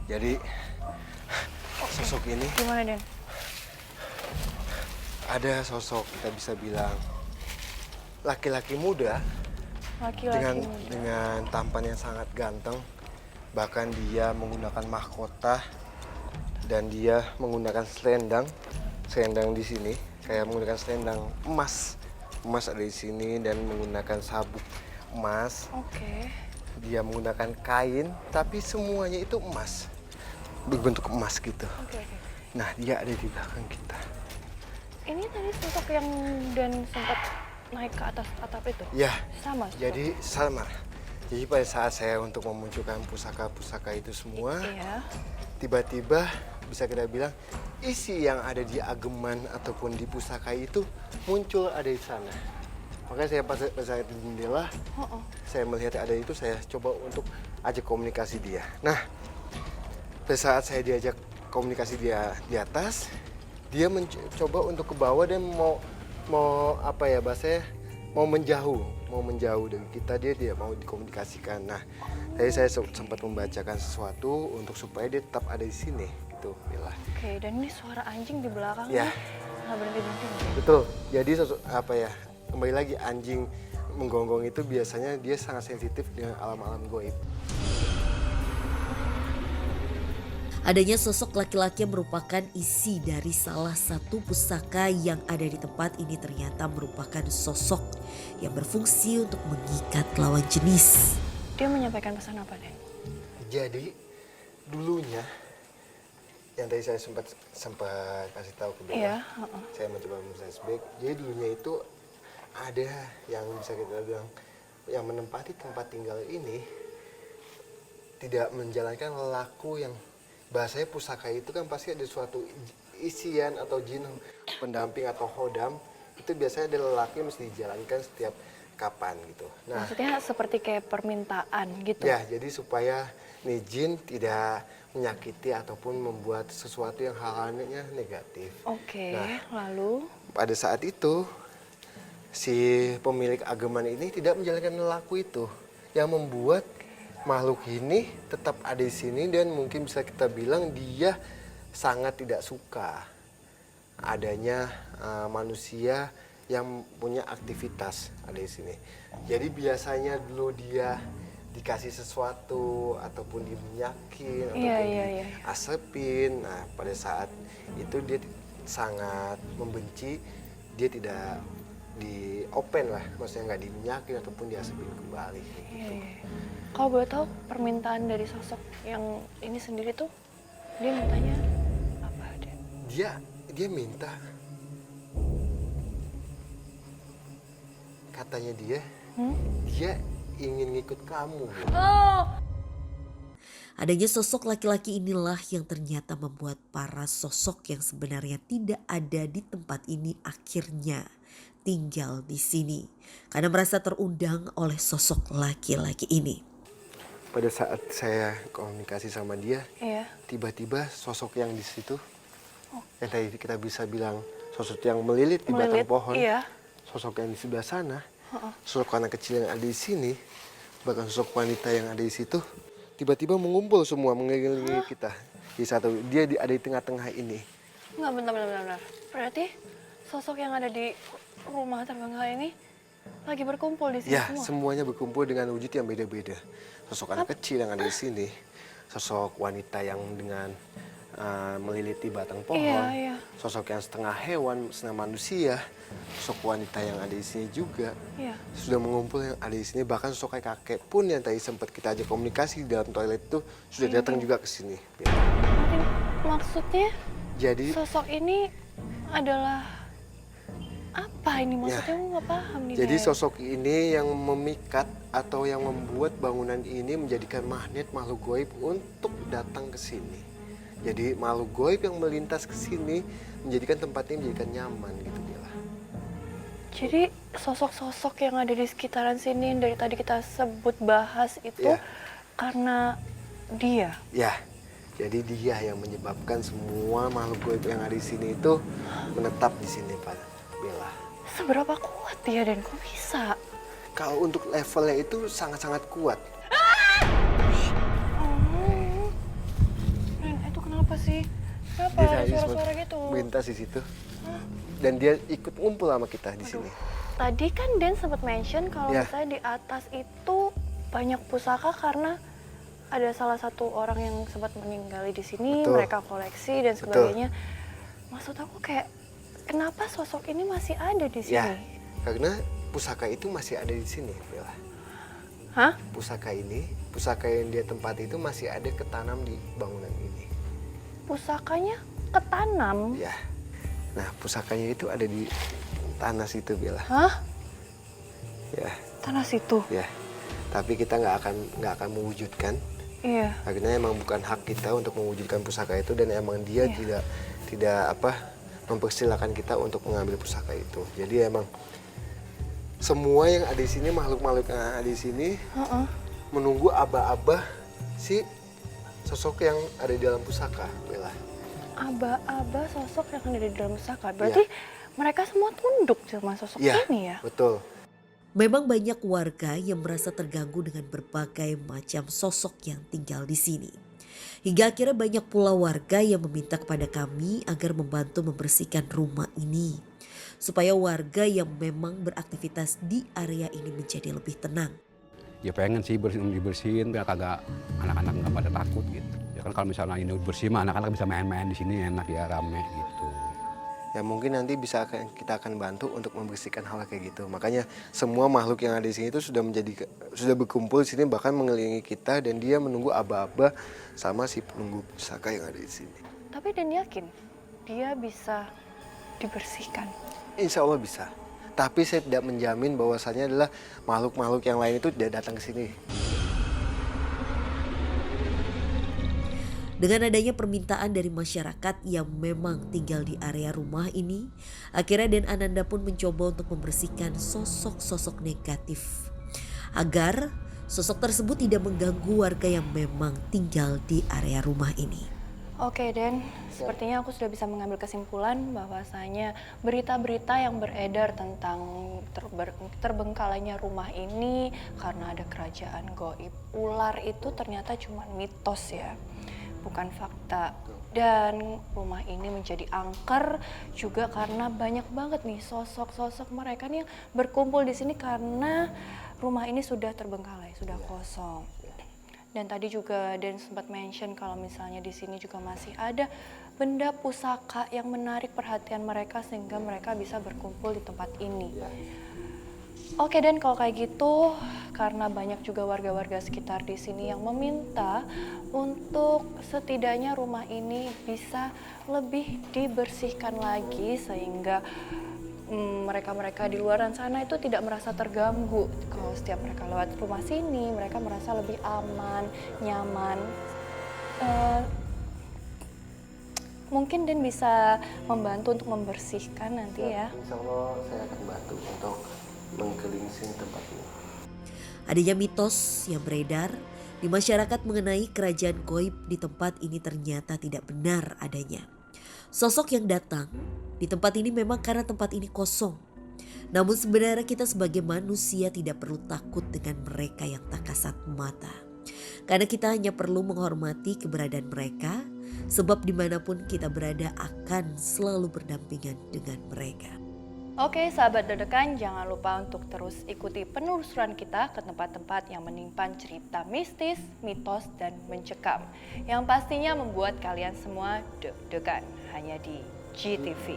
Jadi sosok ini Gimana, Den? ada sosok kita bisa bilang laki-laki muda Laki-laki muda. dengan tampan yang sangat ganteng. Bahkan dia menggunakan mahkota dan dia menggunakan selendang. Selendang di sini kayak menggunakan selendang emas. Emas ada di sini dan menggunakan sabuk emas. Oke. Dia menggunakan kain tapi semuanya itu emas. Berbentuk emas gitu. Oke. Nah, dia ada di belakang kita. Ini tadi sosok yang Dan sempat naik ke atas atap itu? Ya, Sama? jadi sama. Jadi pada saat saya untuk memunculkan pusaka-pusaka itu semua, Iya. tiba-tiba bisa kita bilang isi yang ada di ageman ataupun di pusaka itu muncul ada di sana. Makanya saya pas saya di jendela, saya melihat ada itu, saya coba untuk ajak komunikasi dia. Nah, pada saat saya diajak komunikasi dia di atas, dia mencoba untuk ke bawah dan mau apa ya bahasanya, mau menjauh dari kita. Dia tidak mau dikomunikasikan. Nah, tadi saya sempat membacakan sesuatu untuk supaya dia tetap ada di sini gitu, Bella. Oke, dan ini suara anjing di belakang Ya. nih. Nggak berhenti-berhenti. Betul. Jadi apa ya, kembali lagi anjing menggonggong itu biasanya dia sangat sensitif dengan alam-alam goib. Adanya sosok laki-laki yang merupakan isi dari salah satu pusaka yang ada di tempat ini ternyata merupakan sosok yang berfungsi untuk mengikat lawan jenis. Dia menyampaikan pesan apa, Den? Jadi dulunya yang tadi saya sempat kasih tahu ke Bella. Iya. Saya mencoba flashback. Jadi dulunya itu ada yang bisa kita bilang yang menempati tempat tinggal ini tidak menjalankan laku yang bahasanya pusaka itu kan pasti ada suatu isian atau jin pendamping atau hodam. Itu biasanya ada lelaki yang mesti dijalankan setiap kapan gitu. Nah, Maksudnya seperti kayak permintaan gitu? ya, jadi supaya nih jin tidak menyakiti ataupun membuat sesuatu yang hal-halnya negatif. Oke, Nah, lalu? pada saat itu si pemilik ageman ini tidak menjalankan laku itu, yang membuat makhluk ini tetap ada di sini dan mungkin bisa kita bilang dia sangat tidak suka adanya manusia yang punya aktivitas ada di sini. Jadi biasanya dulu dia dikasih sesuatu ataupun diminyakin ataupun diasepin. Nah, pada saat itu dia sangat membenci, dia tidak di open lah, maksudnya nggak diminyakin ataupun diasepin kembali gitu. Kalau boleh tahu permintaan dari sosok yang ini sendiri tuh, dia mintanya apa, Den? Dia minta, katanya dia ingin ngikut kamu. Adanya sosok laki-laki inilah yang ternyata membuat para sosok yang sebenarnya tidak ada di tempat ini akhirnya tinggal di sini karena merasa terundang oleh sosok laki-laki ini. Pada saat saya komunikasi sama dia, tiba-tiba sosok yang di situ, yang tadi kita bisa bilang sosok yang melilit di batang pohon, sosok yang di sebelah sana, sosok anak kecil yang ada di sini, bahkan sosok wanita yang ada di situ, tiba-tiba mengumpul semua mengelilingi kita. Dia ada di tengah-tengah ini. Enggak, bentar. Berarti sosok yang ada di rumah tetangga ini lagi berkumpul di sini Ya, semua? semuanya berkumpul dengan wujud yang beda-beda. Sosok anak kecil yang ada di sini, sosok wanita yang dengan meliliti batang pohon, sosok yang setengah hewan, setengah manusia, sosok wanita yang ada di sini juga sudah mengumpul yang ada di sini. Bahkan sosok kakek pun yang tadi sempat kita ajak komunikasi di dalam toilet itu sudah datang juga ke sini. Maksudnya? Jadi sosok ini adalah apa ini maksudnya? Aku nggak paham nih. Jadi sosok ini yang memikat atau yang membuat bangunan ini menjadikan magnet makhluk goib untuk datang ke sini. Jadi makhluk goib yang melintas ke sini menjadikan tempat ini menjadikan nyaman gitu, Bella. Jadi sosok-sosok yang ada di sekitaran sini yang dari tadi kita sebut bahas itu karena dia. Ya, jadi dia yang menyebabkan semua makhluk goib yang ada di sini itu menetap di sini, Pak Bella. Seberapa kuat dia dan kok bisa? Kalau untuk levelnya itu sangat-sangat kuat. Kenapa ada tadi suara-suara gitu? melintas di situ. Dan dia ikut ngumpul sama kita di sini. Tadi kan Den sempat mention kalau Ya. misalnya di atas itu banyak pusaka karena ada salah satu orang yang sempat meninggal di sini, Betul. mereka koleksi dan sebagainya. Maksud aku kayak kenapa sosok ini masih ada di sini? Ya, karena pusaka itu masih ada di sini, Bella. Hah? Pusaka yang dia tempati itu masih ada ketanam di bangunan ini. Pusakanya ketanam? Ya. Nah, pusakanya itu ada di tanah situ, Bella. Hah? Ya, Tanah situ? ya. Tapi kita nggak akan mewujudkan. Iya. Akhirnya emang bukan hak kita untuk mewujudkan pusaka itu dan emang dia tidak mempersilahkan kita untuk mengambil pusaka itu. Jadi emang semua yang ada di sini, makhluk-makhluk yang ada di sini menunggu aba-aba si sosok yang ada di dalam pusaka, Bella. Aba-aba sosok yang ada di dalam pusaka. Berarti mereka semua tunduk sama sosok ini ya? Betul. Memang banyak warga yang merasa terganggu dengan berbagai macam sosok yang tinggal di sini. Hingga akhirnya banyak pula warga yang meminta kepada kami agar membantu membersihkan rumah ini. Supaya warga yang memang beraktivitas di area ini menjadi lebih tenang. Ya pengen sih dibersihin biar kagak anak-anak nggak pada takut gitu. Ya kan kalau misalnya ini bersih mah anak-anak bisa main-main di sini enak ya rame gitu. Ya mungkin nanti kita akan bantu untuk membersihkan hal kayak gitu. Makanya semua makhluk yang ada di sini itu sudah berkumpul di sini bahkan mengelilingi kita dan dia menunggu aba-aba sama si penunggu pusaka yang ada di sini. Tapi Dan yakin dia bisa dibersihkan? Insya Allah bisa. Tapi saya tidak menjamin bahwasannya adalah makhluk-makhluk yang lain itu tidak datang ke sini. Dengan adanya permintaan dari masyarakat yang memang tinggal di area rumah ini, akhirnya Den Ananda pun mencoba untuk membersihkan sosok-sosok negatif. Agar sosok tersebut tidak mengganggu warga yang memang tinggal di area rumah ini. Oke Den, sepertinya aku sudah bisa mengambil kesimpulan bahwasanya berita-berita yang beredar tentang terbengkalainya rumah ini karena ada kerajaan goib ular itu ternyata cuma mitos ya, bukan fakta. Dan rumah ini menjadi angker juga karena banyak banget nih sosok-sosok mereka nih yang berkumpul di sini karena rumah ini sudah terbengkalai, sudah kosong. Dan tadi juga Dan sempat mention kalau misalnya di sini juga masih ada benda pusaka yang menarik perhatian mereka sehingga mereka bisa berkumpul di tempat ini. Oke Dan, kalau kayak gitu karena banyak juga warga-warga sekitar di sini yang meminta untuk setidaknya rumah ini bisa lebih dibersihkan lagi sehingga mereka-mereka di luar sana itu tidak merasa terganggu. Kalau setiap mereka lewat rumah sini, mereka merasa lebih aman, nyaman. Mungkin Dan bisa membantu untuk membersihkan nanti ya. Insya Allah saya akan bantu untuk mengkelinsing tempat ini. Adanya mitos yang beredar di masyarakat mengenai kerajaan goib di tempat ini ternyata tidak benar adanya. Sosok yang datang di tempat ini memang karena tempat ini kosong. Namun sebenarnya kita sebagai manusia tidak perlu takut dengan mereka yang tak kasat mata. Karena kita hanya perlu menghormati keberadaan mereka, sebab dimanapun kita berada akan selalu berdampingan dengan mereka. Oke sahabat Dedekan, jangan lupa untuk terus ikuti penelusuran kita ke tempat-tempat yang menyimpan cerita mistis, mitos, dan mencekam. Yang pastinya membuat kalian semua deg-degan hanya di GTV.